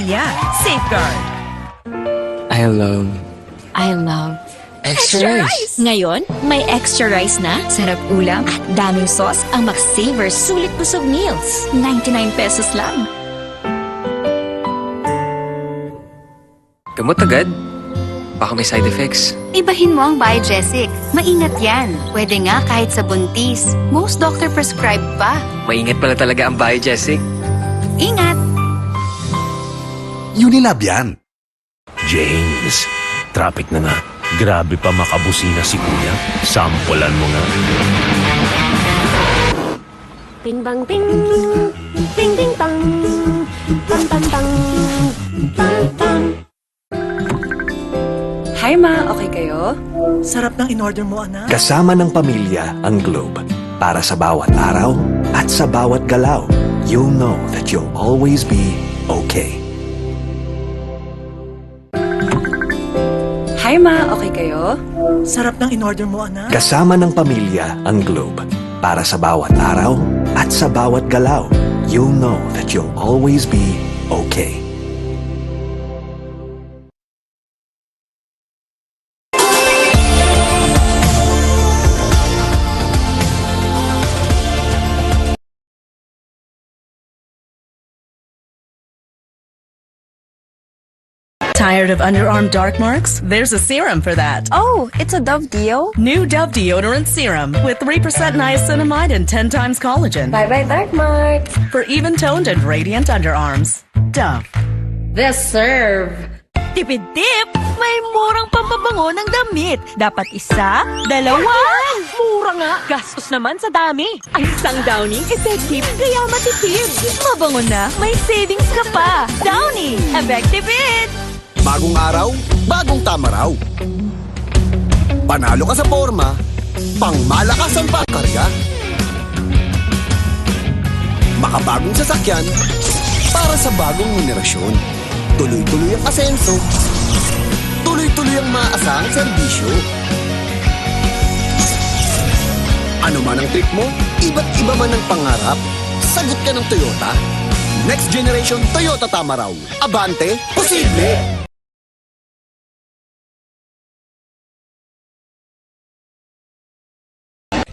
pamilya. Safeguard. I love Extra rice! Ngayon, may extra rice na, sarap ulam at daming sauce ang Max-Savers Sulit Busog Meals. 99 pesos lang. Gamot agad? Baka may side effects. Ibahin mo ang Biogesic. Maingat yan. Pwede nga kahit sa buntis. Most doctor prescribe pa. Maingat pala talaga ang Biogesic. Ingat! Unilab yan. James, traffic na nga. Grabe pa makabusina si Kuya. Sampulan mo nga. Ting bang ting, ting ting tang, tang tang tang, tang tang. Hi ma, okay kayo? Sarap ng in-order mo, anak. Kasama ng pamilya ang Globe. Para sa bawat araw at sa bawat galaw, you'll know that you'll always be okay. Hi ma, okay kayo? Sarap ng in-order mo, anak. Kasama ng pamilya ang Globe. Para sa bawat araw at sa bawat galaw, you'll know that you'll always be okay. Tired of underarm dark marks? There's a serum for that. Oh, it's a Dove Deo? New Dove Deodorant Serum with 3% niacinamide and 10 times collagen. Bye-bye dark marks. For even-toned and radiant underarms. Dove. The serve. Tipid-tip! May murang pampabango ng damit. Dapat isa, dalawa. Mura nga. Gastos naman sa dami. Ang isang Downy, effective, kaya matipid. Mabango na, may savings ka pa. Downy! Effective it! Bagong araw, bagong tama raw. Panalo ka sa forma, pangmalakasan pa ang karga. Makabagong sasakyan, para sa bagong henerasyon. Tuloy-tuloy ang asenso, tuloy-tuloy ang maaasahang serbisyo. Ano man ang trip mo, iba't iba man ang pangarap, sagot ka ng Toyota. Next generation Toyota Tama raw. Abante, posible!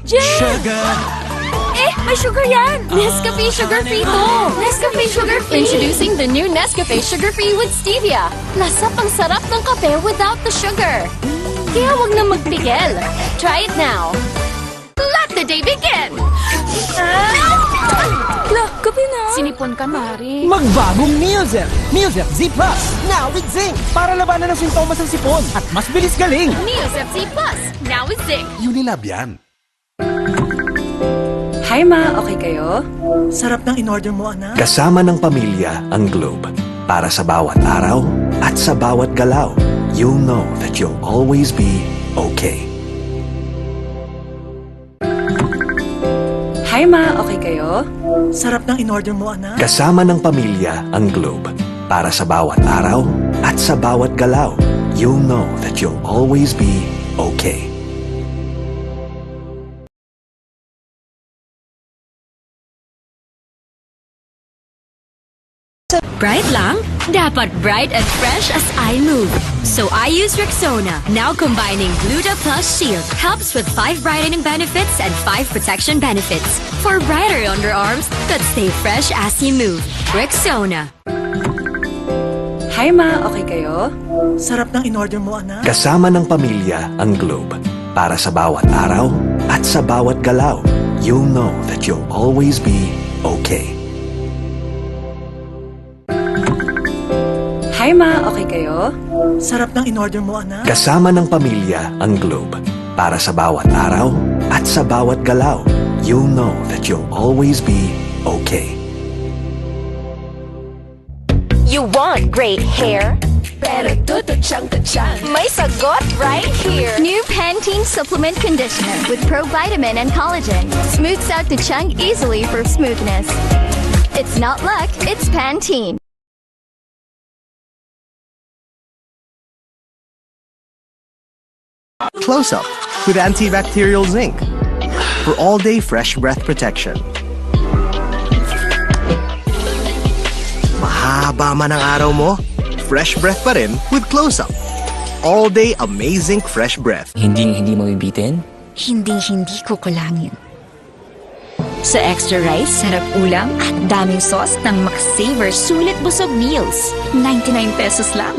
Sugar! May sugar yan! Nescafe Sugar Free to! Nescafe Sugar Free! Introducing the new Nescafe Sugar Free with Stevia. Lasap ang sarap ng kape without the sugar. Kaya wag na magpigil. Try it now. Let the day begin! Kape na. Sinipon ka, Mari. Magbagong Neozep! Neozep Z Plus! Now with zinc! Para labanan ng sintomas ng sipon at mas bilis galing! Neozep Z Plus. Now with zinc. Unilab yan. Hi ma, okay kayo? Sarap ng in-order mo, anak. Kasama ng pamilya ang Globe. Para sa bawat araw at sa bawat galaw, you'll know that you'll always be okay. Hi ma, okay kayo? Sarap ng in-order mo, anak. Kasama ng pamilya ang Globe. Para sa bawat araw at sa bawat galaw, you'll know that you'll always be okay. Bright lang? Dapat bright and fresh as I move. So I use Rexona, now combining Gluta Plus Shield. Helps with 5 brightening benefits and 5 protection benefits. For brighter underarms that stay fresh as you move. Rexona. Hi ma, okay kayo? Sarap ng in-order mo, anak. Kasama ng pamilya ang Globe. Para sa bawat araw at sa bawat galaw, you'll know that you'll always be okay. Hi ma, okay kayo? Sarap ng in-order mo, anak. Kasama ng pamilya ang Globe. Para sa bawat araw at sa bawat galaw, you'll know that you'll always be okay. You want great hair? Pero tututsyang-tutsyang. May sagot right here. New Pantene Supplement Conditioner with Pro Vitamin and Collagen. Smooths out the chunk easily for smoothness. It's not luck, it's Pantene. Close Up with antibacterial zinc for all-day fresh breath protection. haba man ang araw mo, fresh breath pa rin with Close-Up. All day amazing fresh breath. Hindi mabibitin? Hinding-hindi ko kulangin. Sa extra rice, sarap ulam at daming sauce ng McSaver Sulit Busog Meals. 99 pesos lang.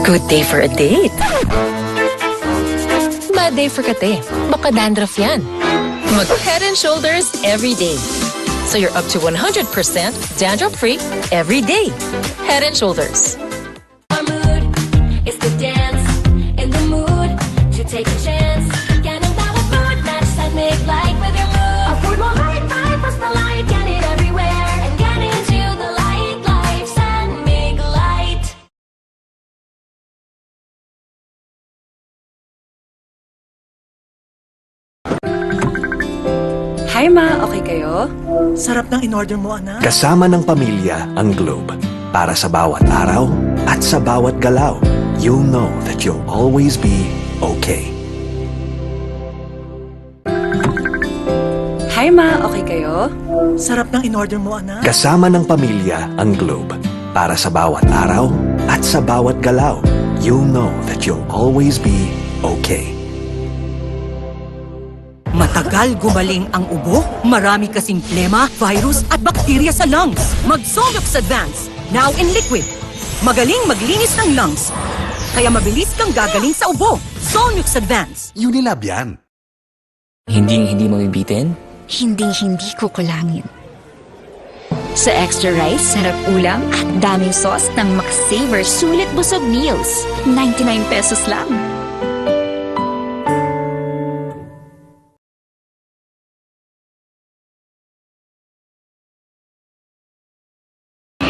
Good day for a date. Bad day for kate. Baka dandruff yan. Mag Head and Shoulders every day. So you're up to 100% dandruff-free every day. Head and Shoulders. Our mood is to dance in the mood to take a chance. Yan ang bawat mood match that make light with your mood. A food mo high five, basta light, get it everywhere. And get into the light lives and make light. Hi ma, okay kayo? Sarap ng in-order mo, anak. Kasama ng pamilya ang Globe. Para sa bawat araw at sa bawat galaw, you'll know that you'll always be okay. Hi ma, okay kayo? Sarap ng in-order mo, anak. Kasama ng pamilya ang Globe. Para sa bawat araw at sa bawat galaw, you'll know that you'll always be okay. Matagal gumaling ang ubo, marami kasing plema, virus at bakterya sa lungs. Mag-Solux Advance, now in liquid. Magaling maglinis ng lungs, kaya mabilis kang gagaling sa ubo. Solux Advance. Unilab yan. Hindi mabibitin? Hinding-hindi ko kulangin. Sa extra rice, sarap ulam at daming sauce ng McSaver Sulit Busog Meals. 99 pesos lang.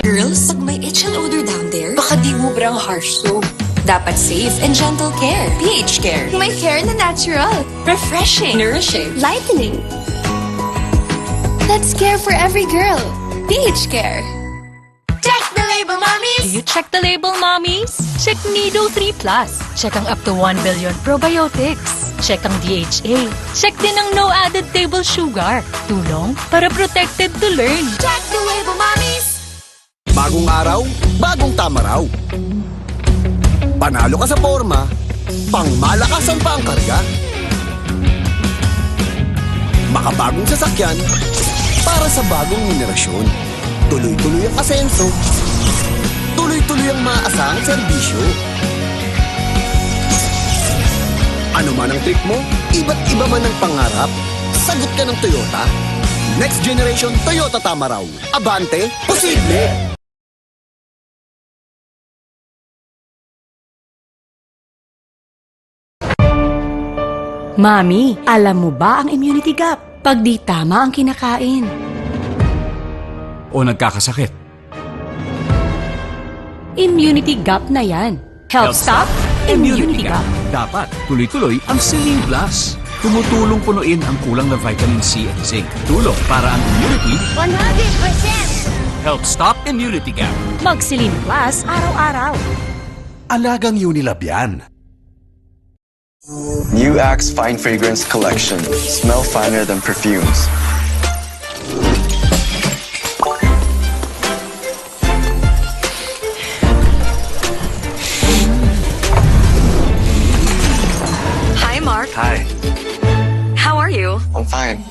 Girls, pag may itch and odor down there, baka di ubrang harsh soap. Dapat safe and gentle care. pH Care. May hair na natural. Refreshing. Nourishing. Lightening. That's care for every girl. pH Care. Check the label, mommies! Do you check the label, mommies? Check Nido 3 Plus. Check ang up to 1 billion probiotics. Check ang DHA. Check din ang no added table sugar. Tulong para protected to learn. Check the label, mommies! Bagong araw, bagong tama raw. Panalo ka sa forma, pangmalakasan pa ang karga. Makabagong sasakyan, para sa bagong henerasyon. Tuloy-tuloy ang asenso, tuloy-tuloy ang maaasahang serbisyo. Ano man ang trip mo, iba't iba man ang pangarap, sagot ka ng Toyota. Next generation Toyota tama raw. Abante, posible! Mami, alam mo ba ang immunity gap? Pag di tama ang kinakain. O nagkakasakit. Immunity gap na yan. Health Stop, Immunity Gap. Dapat tuloy-tuloy ang Celine Plus. Tumutulong punuin ang kulang na vitamin C at zinc. Tulong para ang immunity 100%! help stop immunity gap. Mag-Celine Plus araw-araw. Alagang Unilab yan. New Axe Fine Fragrance Collection. Smell finer than perfumes. Hi, Mark. Hi. How are you? I'm fine.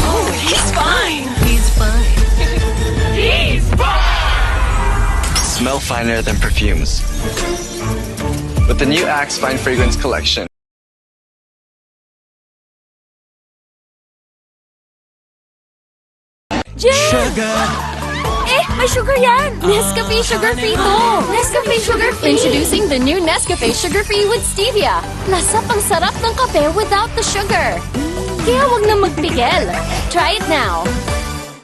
Oh, he's fine. He's fine. He's fine! Smell finer than perfumes. With the new Axe Fine Fragrance Collection. Sugar! May sugar yan! Nescafe Sugar Free to! Nescafe Sugar Free! Introducing the new Nescafe Sugar Free with Stevia. Lasa pang sarap ng kape without the sugar. Kaya wag na magpigil. Try it now.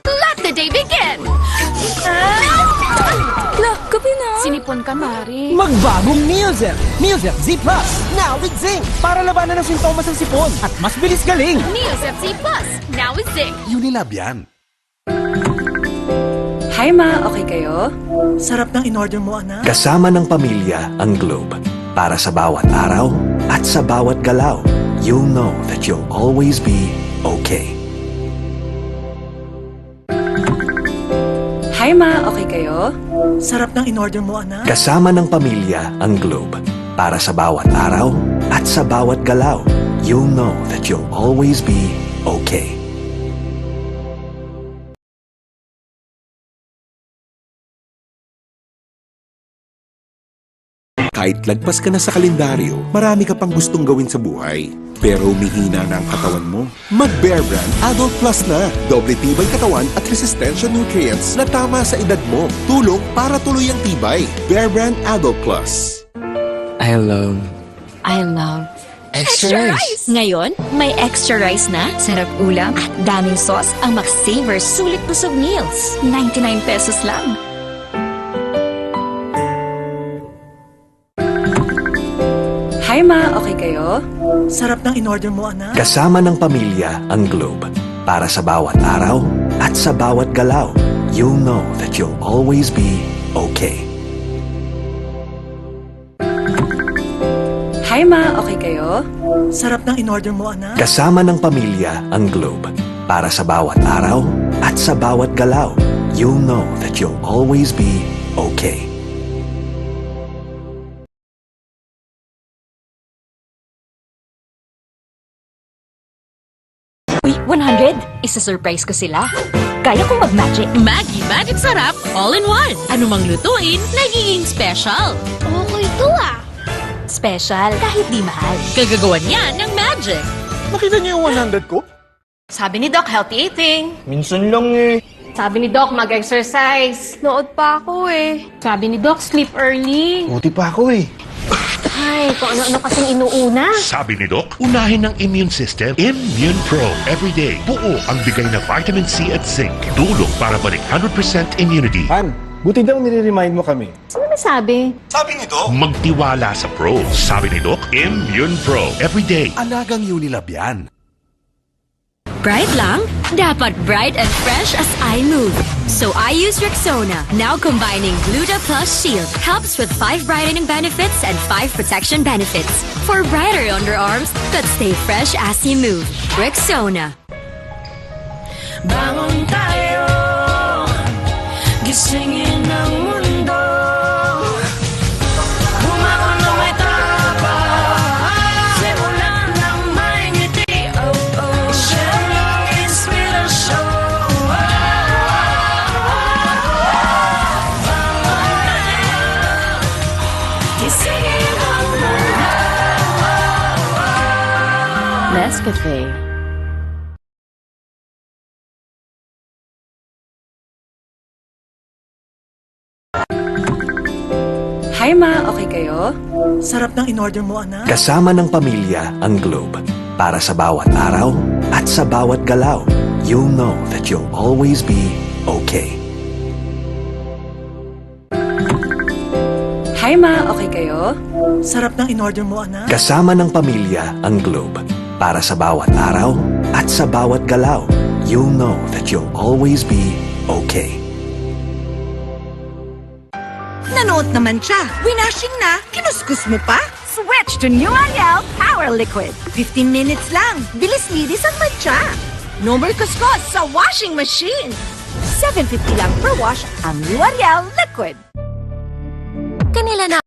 Let the day begin! Kape na. Sinipon ka, Mari. Magbagong Neozel! Neozel Z Plus, now with zinc! Para labanan ang sintomas ng sipon at mas bilis galing! Neozel Z Plus, now with zinc. Unilab yan. Hi ma, okay kayo? Sarap ng in-order mo, anak. Kasama ng pamilya ang Globe. Para sa bawat araw at sa bawat galaw, you'll know that you'll always be okay. Unilab yan. Kasama ng pamilya ang Globe. Para sa bawat araw at sa bawat galaw, you'll know that you'll always be okay. Unilab yan. Kasama ng pamilya ang Globe. Para sa bawat araw at sa bawat galaw, you'll know that you'll always be okay. Hi ma, okay kayo? Sarap ng in-order mo, anak. Kasama ng pamilya ang Globe. Para sa bawat araw at sa bawat galaw, you'll know that you'll always be okay. Kahit lagpas ka na sa kalendaryo, marami ka pang gustong gawin sa buhay. Pero humihina na ang katawan mo. Mag-Bear Brand Adult Plus na. Doble tibay katawan at resistensya nutrients na tama sa edad mo. Tulong para tuloy ang tibay. Bear Brand Adult Plus. I love Extra rice! Ngayon, may extra rice na, sarap ulam, at daming sauce ang Max Savers Sulit Busog Meals. 99 pesos lang. Hi ma, okay kayo? Sarap ng in-order mo, anak. Kasama ng pamilya ang Globe. Para sa bawat araw at sa bawat galaw, you'll know that you'll always be okay. Hi ma, okay kayo? Sarap ng in-order mo, anak. Kasama ng pamilya ang Globe. Para sa bawat araw at sa bawat galaw, you'll know that you'll always be okay. Uy, 100! Isa-surprise ko sila. Kaya kong mag-magic. Maggie Magic Sarap All-in-One. Anumang lutuin, nagiging special. Okay to ah. Special kahit di mahal. Kagagawan niya ng magic. Nakita niyo yung 100 ko? Sabi ni Doc, healthy eating. Minsan lang eh. Sabi ni Doc, mag-exercise. Nood pa ako eh. Sabi ni Doc, sleep early. Buti pa ako eh. Ay, kung ano-ano kasing inuuna. Sabi ni Doc, unahin ng immune system, Immune Pro. Everyday, buo ang bigay na vitamin C at zinc. Tulong para balik 100% immunity. Han, buti daw nire-remind mo kami. Sino nasabi? Sabi ni Doc, magtiwala sa Pro. Sabi ni Doc, Immune Pro. Everyday. Alagang Unilab yan. Bright lang? Dapat bright and fresh as I move. So I use Rexona. Now combining Gluta Plus Shield helps with 5 brightening benefits and 5 protection benefits. For brighter underarms that stay fresh as you move. Rexona. Bangon tayo, gisingin ang mundo. Bumangon na may tapang, simulan ng may ngiti. Oh, oh, share ng inspirasyon. Bangon tayo, gisingin ang mundo. Nescafe. Hi ma, okay kayo? Sarap ng in-order mo, anak. Kasama ng pamilya ang Globe. Para sa bawat araw at sa bawat galaw, you'll know that you'll always be okay. Hi ma, okay kayo? Sarap ng in-order mo, anak. Kasama ng pamilya ang Globe. Para sa bawat araw at sa bawat galaw, you'll know that you'll always be okay. Nanood naman siya. Winashing na. Kinuskus mo pa. Switch to new Ariel Power Liquid. 15 minutes lang. Bilis-linis ang matcha. No more kuskus sa washing machine. $7.50 lang per wash ang new Ariel Liquid. Kanila na